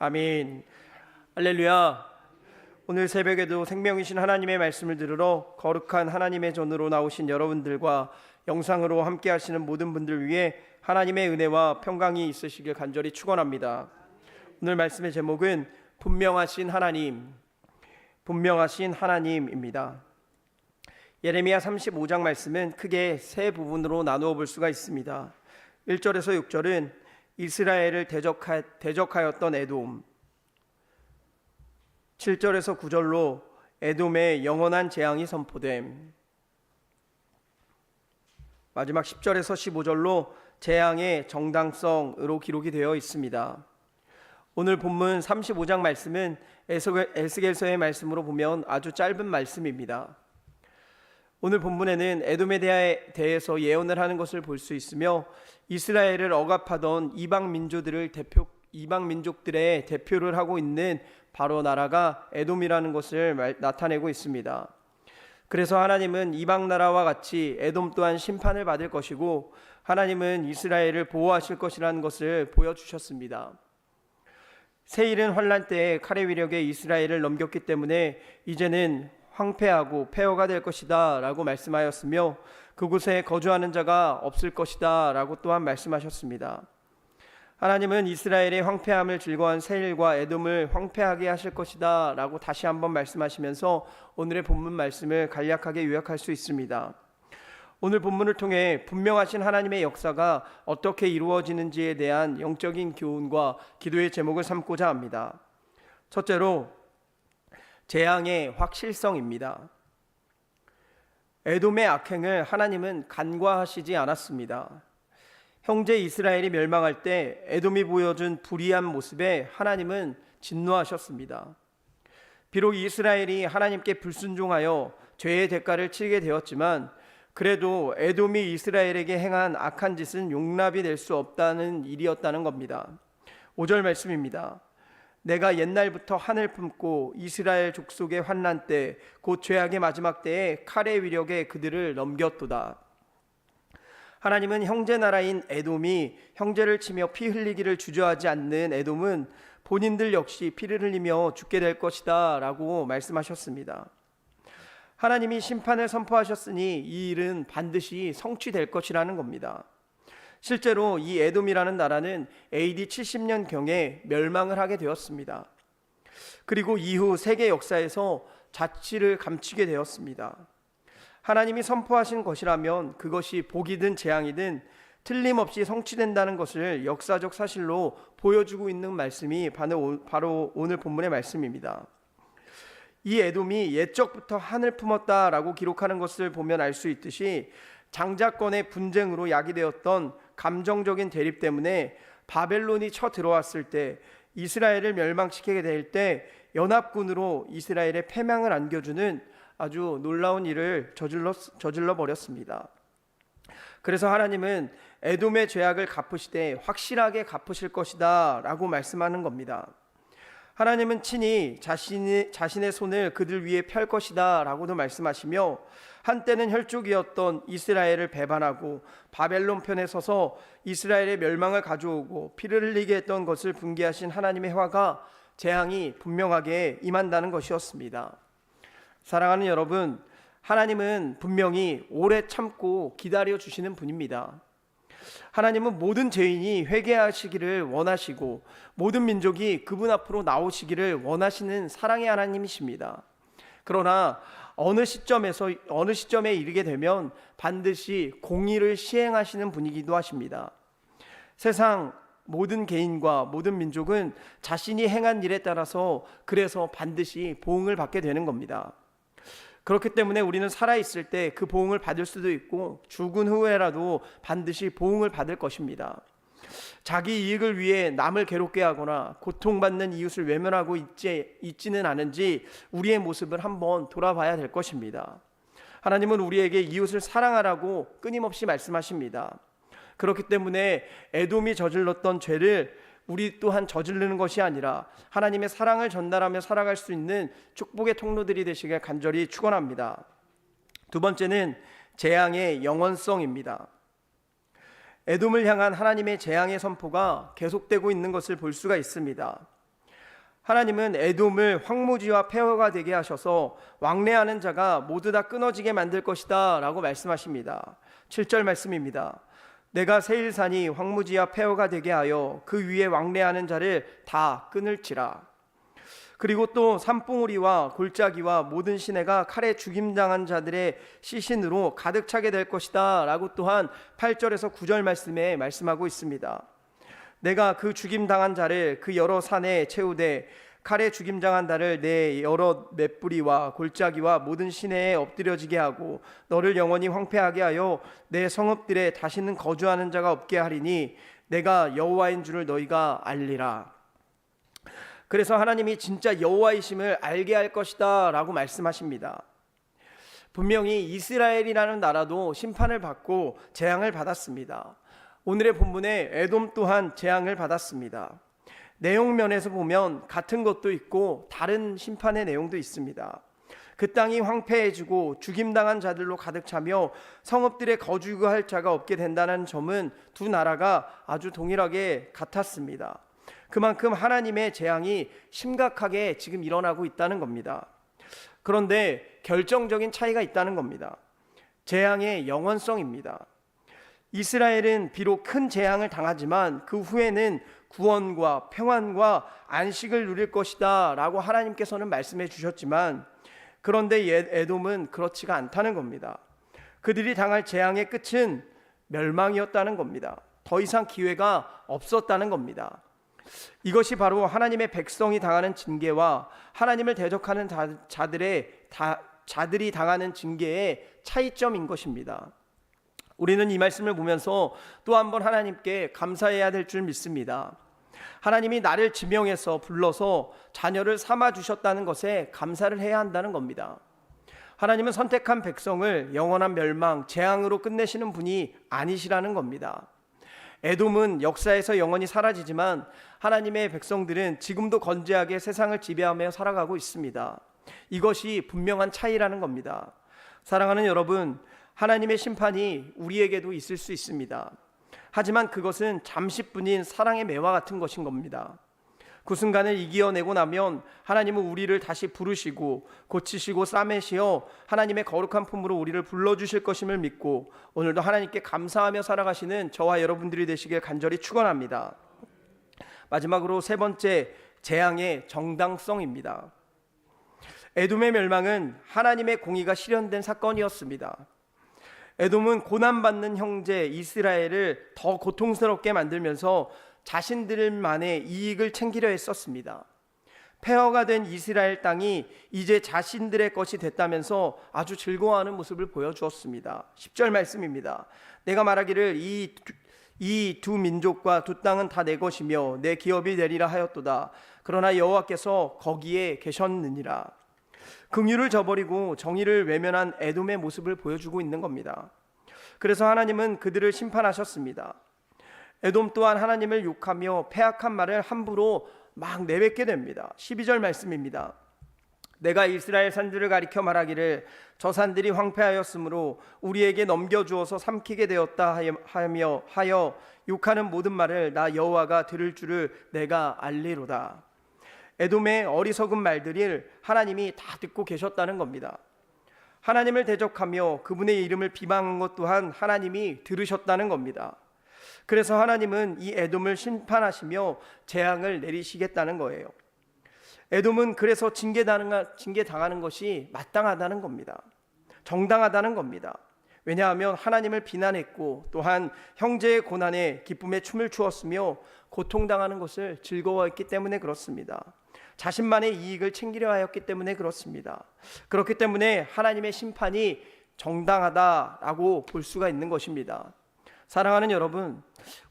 아멘. 할렐루야. 오늘 새벽에도 생명이신 하나님의 말씀을 들으러 거룩한 하나님의 전으로 나오신 여러분들과 영상으로 함께 하시는 모든 분들 위해 하나님의 은혜와 평강이 있으시길 간절히 축원합니다. 오늘 말씀의 제목은 분명하신 하나님입니다. 예레미야 35장 말씀은 크게 세 부분으로 나누어 볼 수가 있습니다. 1절에서 6절은 이스라엘을 대적하였던 에돔, 7절에서 9절로 에돔의 영원한 재앙이 선포됨, 마지막 10절에서 15절로 재앙의 정당성으로 기록이 되어 있습니다. 오늘 본문 35장 말씀은 에스겔서의 말씀으로 보면 아주 짧은 말씀입니다. 오늘 본문에는 에돔에 대해서 예언을 하는 것을 볼 수 있으며 이스라엘을 억압하던 이방 민족들의 대표를 하고 있는 바로 나라가 에돔이라는 것을 나타내고 있습니다. 그래서 하나님은 이방 나라와 같이 에돔 또한 심판을 받을 것이고 하나님은 이스라엘을 보호하실 것이라는 것을 보여주셨습니다. 세일은 환란 때에 칼의 위력에 이스라엘을 넘겼기 때문에 이제는 황폐하고 폐허가 될 것이다 라고 말씀하였으며 그곳에 거주하는 자가 없을 것이다 라고 또한 말씀하셨습니다. 하나님은 이스라엘의 황폐함을 즐거워한 세일과 에돔을 황폐하게 하실 것이다 라고 다시 한번 말씀하시면서 오늘의 본문 말씀을 간략하게 요약할 수 있습니다. 오늘 본문을 통해 분명하신 하나님의 역사가 어떻게 이루어지는지에 대한 영적인 교훈과 기도의 제목을 삼고자 합니다. 첫째로 재앙의 확실성입니다. 에돔의 악행을 하나님은 간과하시지 않았습니다. 형제 이스라엘이 멸망할 때 에돔이 보여준 불의한 모습에 하나님은 진노하셨습니다. 비록 이스라엘이 하나님께 불순종하여 죄의 대가를 치르게 되었지만 그래도 에돔이 이스라엘에게 행한 악한 짓은 용납이 될 수 없다는 일이었다는 겁니다. 5절 말씀입니다. 내가 옛날부터 한을 품고 이스라엘 족속의 환난 때 곧 죄악의 마지막 때에 칼의 위력에 그들을 넘겼도다. 하나님은 형제 나라인 에돔이 형제를 치며 피 흘리기를 주저하지 않는 에돔은 본인들 역시 피를 흘리며 죽게 될 것이다 라고 말씀하셨습니다. 하나님이 심판을 선포하셨으니 이 일은 반드시 성취될 것이라는 겁니다. 실제로 이 에돔이라는 나라는 AD 70년경에 멸망을 하게 되었습니다. 그리고 이후 세계 역사에서 자취를 감추게 되었습니다. 하나님이 선포하신 것이라면 그것이 복이든 재앙이든 틀림없이 성취된다는 것을 역사적 사실로 보여주고 있는 말씀이 바로 오늘 본문의 말씀입니다. 이 에돔이 옛적부터 한을 품었다라고 기록하는 것을 보면 알 수 있듯이 장자권의 분쟁으로 야기되었던 감정적인 대립 때문에 바벨론이 쳐 들어왔을 때 이스라엘을 멸망시키게 될 때 연합군으로 이스라엘의 패망을 안겨주는 아주 놀라운 일을 저질러 버렸습니다. 그래서 하나님은 에돔의 죄악을 갚으시되 확실하게 갚으실 것이다 라고 말씀하는 겁니다. 하나님은 친히 자신의 손을 그들 위에 펼 것이다 라고도 말씀하시며 한때는 혈족이었던 이스라엘을 배반하고 바벨론 편에 서서 이스라엘의 멸망을 가져오고 피를 흘리게 했던 것을 분개하신 하나님의 화가 재앙이 분명하게 임한다는 것이었습니다. 사랑하는 여러분, 하나님은 분명히 오래 참고 기다려 주시는 분입니다. 하나님은 모든 죄인이 회개하시기를 원하시고 모든 민족이 그분 앞으로 나오시기를 원하시는 사랑의 하나님이십니다. 그러나 어느 시점에 이르게 되면 반드시 공의를 시행하시는 분이기도 하십니다. 세상 모든 개인과 모든 민족은 자신이 행한 일에 따라서 그래서 반드시 보응을 받게 되는 겁니다. 그렇기 때문에 우리는 살아있을 때 그 보응을 받을 수도 있고 죽은 후에라도 반드시 보응을 받을 것입니다. 자기 이익을 위해 남을 괴롭게 하거나 고통받는 이웃을 외면하고 있지는 않은지 우리의 모습을 한번 돌아봐야 될 것입니다. 하나님은 우리에게 이웃을 사랑하라고 끊임없이 말씀하십니다. 그렇기 때문에 에돔이 저질렀던 죄를 우리 또한 저지르는 것이 아니라 하나님의 사랑을 전달하며 살아갈 수 있는 축복의 통로들이 되시길 간절히 축원합니다. 두 번째는 재앙의 영원성입니다. 에돔을 향한 하나님의 재앙의 선포가 계속되고 있는 것을 볼 수가 있습니다. 하나님은 에돔을 황무지와 폐허가 되게 하셔서 왕래하는 자가 모두 다 끊어지게 만들 것이다 라고 말씀하십니다. 7절 말씀입니다. 내가 세일산이 황무지와 폐허가 되게 하여 그 위에 왕래하는 자를 다 끊을지라. 그리고 또 산봉우리와 골짜기와 모든 시내가 칼에 죽임당한 자들의 시신으로 가득 차게 될 것이다 라고 또한 8절에서 9절 말씀에 말씀하고 있습니다. 내가 그 죽임당한 자를 그 여러 산에 채우되 칼에 죽임당한 자를 내 여러 맷뿌리와 골짜기와 모든 시내에 엎드려지게 하고 너를 영원히 황폐하게 하여 내 성읍들에 다시는 거주하는 자가 없게 하리니 내가 여호와인 줄을 너희가 알리라. 그래서 하나님이 진짜 여호와이심을 알게 할 것이다 라고 말씀하십니다. 분명히 이스라엘이라는 나라도 심판을 받고 재앙을 받았습니다. 오늘의 본문에 에돔 또한 재앙을 받았습니다. 내용 면에서 보면 같은 것도 있고 다른 심판의 내용도 있습니다. 그 땅이 황폐해지고 죽임당한 자들로 가득 차며 성읍들에 거주할 자가 없게 된다는 점은 두 나라가 아주 동일하게 같았습니다. 그만큼 하나님의 재앙이 심각하게 지금 일어나고 있다는 겁니다. 그런데 결정적인 차이가 있다는 겁니다. 재앙의 영원성입니다. 이스라엘은 비록 큰 재앙을 당하지만 그 후에는 구원과 평안과 안식을 누릴 것이다 라고 하나님께서는 말씀해 주셨지만, 그런데 에돔은 그렇지가 않다는 겁니다. 그들이 당할 재앙의 끝은 멸망이었다는 겁니다. 더 이상 기회가 없었다는 겁니다. 이것이 바로 하나님의 백성이 당하는 징계와 하나님을 대적하는 자들이 당하는 징계의 차이점인 것입니다. 우리는 이 말씀을 보면서 또 한 번 하나님께 감사해야 될 줄 믿습니다. 하나님이 나를 지명해서 불러서 자녀를 삼아 주셨다는 것에 감사를 해야 한다는 겁니다. 하나님은 선택한 백성을 영원한 멸망, 재앙으로 끝내시는 분이 아니시라는 겁니다. 에돔은 역사에서 영원히 사라지지만 하나님의 백성들은 지금도 건재하게 세상을 지배하며 살아가고 있습니다. 이것이 분명한 차이라는 겁니다. 사랑하는 여러분, 하나님의 심판이 우리에게도 있을 수 있습니다. 하지만 그것은 잠시뿐인 사랑의 매와 같은 것인 겁니다. 그 순간을 이겨내고 나면 하나님은 우리를 다시 부르시고 고치시고 싸매시어 하나님의 거룩한 품으로 우리를 불러주실 것임을 믿고 오늘도 하나님께 감사하며 살아가시는 저와 여러분들이 되시길 간절히 축원합니다. 마지막으로 세 번째, 재앙의 정당성입니다. 에돔의 멸망은 하나님의 공의가 실현된 사건이었습니다. 에돔은 고난받는 형제 이스라엘을 더 고통스럽게 만들면서 자신들만의 이익을 챙기려 했었습니다. 폐허가 된 이스라엘 땅이 이제 자신들의 것이 됐다면서 아주 즐거워하는 모습을 보여주었습니다. 10절 말씀입니다. 내가 말하기를 이 두 민족과 두 땅은 다 내 것이며 내 기업이 되리라 하였도다. 그러나 여호와께서 거기에 계셨느니라. 긍휼을 저버리고 정의를 외면한 에돔의 모습을 보여주고 있는 겁니다. 그래서 하나님은 그들을 심판하셨습니다. 에돔 또한 하나님을 욕하며 패악한 말을 함부로 막 내뱉게 됩니다. 12절 말씀입니다. 내가 이스라엘 산들을 가리켜 말하기를 저 산들이 황폐하였으므로 우리에게 넘겨주어서 삼키게 되었다 하여 욕하는 모든 말을 나 여호와가 들을 줄을 내가 알리로다. 에돔의 어리석은 말들을 하나님이 다 듣고 계셨다는 겁니다. 하나님을 대적하며 그분의 이름을 비방한 것 또한 하나님이 들으셨다는 겁니다. 그래서 하나님은 이 에돔을 심판하시며 재앙을 내리시겠다는 거예요. 에돔은 그래서 징계당하는 것이 마땅하다는 겁니다. 정당하다는 겁니다. 왜냐하면 하나님을 비난했고 또한 형제의 고난에 기쁨에 춤을 추었으며 고통당하는 것을 즐거워했기 때문에 그렇습니다. 자신만의 이익을 챙기려 하였기 때문에 그렇습니다. 그렇기 때문에 하나님의 심판이 정당하다라고 볼 수가 있는 것입니다. 사랑하는 여러분,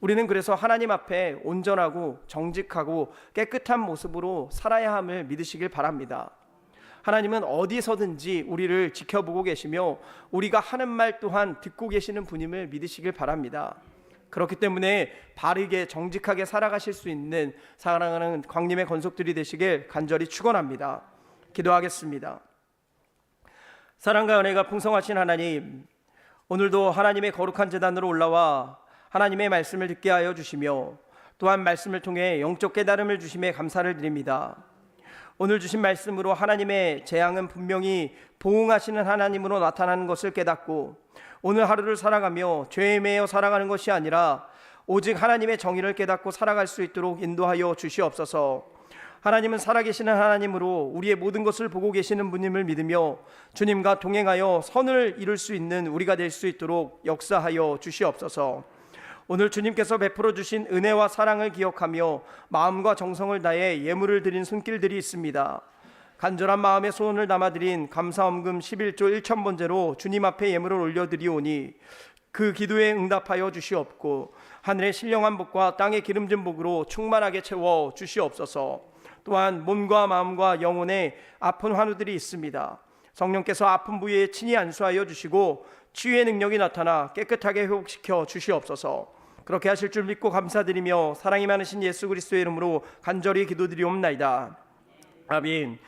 우리는 그래서 하나님 앞에 온전하고 정직하고 깨끗한 모습으로 살아야 함을 믿으시길 바랍니다. 하나님은 어디서든지 우리를 지켜보고 계시며 우리가 하는 말 또한 듣고 계시는 분임을 믿으시길 바랍니다. 그렇기 때문에 바르게 정직하게 살아가실 수 있는 사랑하는 광림의 권속들이 되시길 간절히 축원합니다. 기도하겠습니다. 사랑과 은혜가 풍성하신 하나님, 오늘도 하나님의 거룩한 제단으로 올라와 하나님의 말씀을 듣게 하여 주시며 또한 말씀을 통해 영적 깨달음을 주심에 감사를 드립니다. 오늘 주신 말씀으로 하나님의 재앙은 분명히 보응하시는 하나님으로 나타나는 것을 깨닫고 오늘 하루를 살아가며 죄에 매여 살아가는 것이 아니라 오직 하나님의 정의를 깨닫고 살아갈 수 있도록 인도하여 주시옵소서. 하나님은 살아계시는 하나님으로 우리의 모든 것을 보고 계시는 분임을 믿으며 주님과 동행하여 선을 이룰 수 있는 우리가 될 수 있도록 역사하여 주시옵소서. 오늘 주님께서 베풀어 주신 은혜와 사랑을 기억하며 마음과 정성을 다해 예물을 드린 손길들이 있습니다. 간절한 마음의 소원을 담아드린 감사헌금 11조 1,000번제로 주님 앞에 예물을 올려드리오니 그 기도에 응답하여 주시옵고 하늘의 신령한 복과 땅의 기름진 복으로 충만하게 채워 주시옵소서. 또한 몸과 마음과 영혼에 아픈 환우들이 있습니다. 성령께서 아픈 부위에 친히 안수하여 주시고 치유의 능력이 나타나 깨끗하게 회복시켜 주시옵소서. 그렇게 하실 줄 믿고 감사드리며 사랑이 많으신 예수 그리스도의 이름으로 간절히 기도드리옵나이다. 아멘.